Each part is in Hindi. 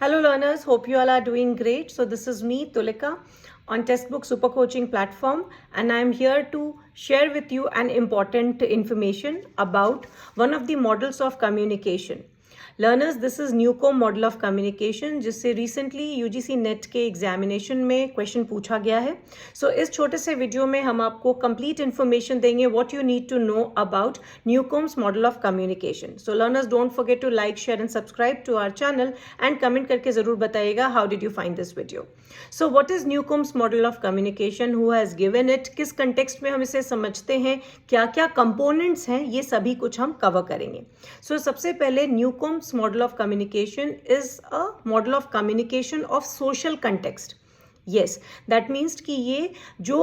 Hello learners, hope you all are doing great. So this is me, Tulika, on Textbook Super Coaching platform, and I am here to share with you an important information about one of the models of communication. Learners, this is Newcomb model of communication, जिससे रिसेंटली यूजीसी नेट के एग्जामिनेशन में क्वेश्चन पूछा गया है. सो इस छोटे से वीडियो में हम आपको कंप्लीट इन्फॉर्मेशन देंगे what you need to know about Newcomb's model of communication. So learners, don't forget to like, share and subscribe to our channel and comment करके जरूर बताइएगा how did you find this video. So what is Newcomb's model of communication, who has given it, किस कंटेक्स्ट में हम इसे समझते हैं, क्या क्या कंपोनेंट्स हैं, ये सभी कुछ हम कवर करेंगे. सो सबसे पहले न्यूकॉम्स model of communication is a model of communication of social context. Yes, that means कि ये जो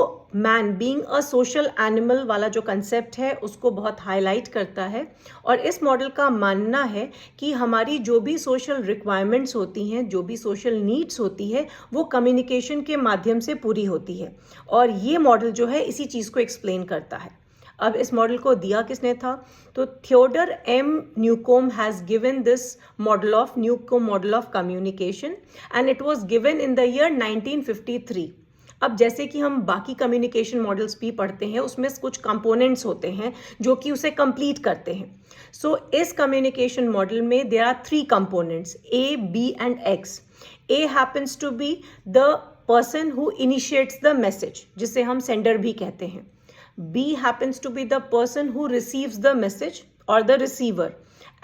man being a social animal वाला जो concept है उसको बहुत highlight करता है. और इस मॉडल का मानना है कि हमारी जो भी social requirements होती हैं, जो भी social needs होती है, वो communication के माध्यम से पूरी होती है. और ये मॉडल जो है इसी चीज़ को explain करता है. अब इस मॉडल को दिया किसने था? तो Theodore M Newcomb has given this model of Newcomb model of communication and it was given in the year 1953. अब जैसे कि हम बाकी कम्युनिकेशन मॉडल्स भी पढ़ते हैं, उसमें कुछ कंपोनेंट्स होते हैं जो कि उसे कंप्लीट करते हैं. सो इस कम्युनिकेशन मॉडल में there are 3 components, A, B and X. A happens to be the person who initiates the message, जिसे हम सेंडर भी कहते हैं. B happens to be the person who receives the message or the receiver.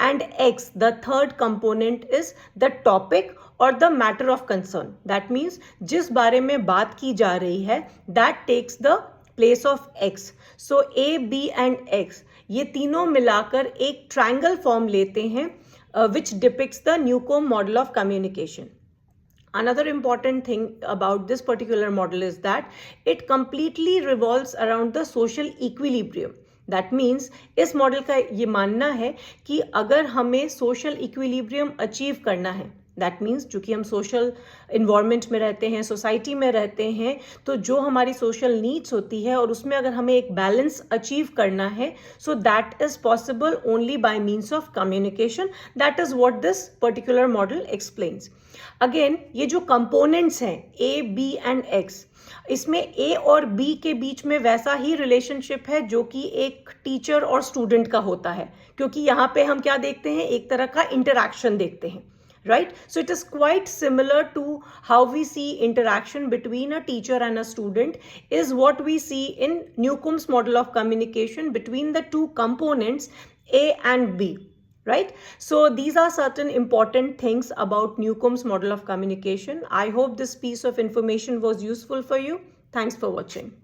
And X, the third component, is the topic or the matter of concern. That means जिस बारे में बात की जा रही है, that takes the place of X. So A, B and X, ये तीनों मिलाकर एक triangle form लेते हैं, which depicts the Newcomb model of communication. Another important thing about this particular model is that it completely revolves around the social equilibrium. That means इस मॉडल का ये मानना है कि अगर हमें social equilibrium achieve करना है, दैट मीन्स चूँकि हम सोशल इन्वायरमेंट में रहते हैं, सोसाइटी में रहते हैं, तो जो हमारी सोशल नीड्स होती है और उसमें अगर हमें एक बैलेंस अचीव करना है, so that is possible only by means of communication. That is what this particular model explains. Again, ये जो कंपोनेंट्स हैं ए, बी एंड एक्स, इसमें ए और बी के बीच में वैसा ही रिलेशनशिप है जो कि एक टीचर और स्टूडेंट का होता है, क्योंकि यहाँ पे हम क्या देखते हैं, एक तरह का इंटरैक्शन देखते हैं. Right? So it is quite similar to how we see interaction between a teacher and a student is what we see in Newcomb's model of communication between the two components A and B. Right? So these are certain important things about Newcomb's model of communication. I hope this piece of information was useful for you. Thanks for watching.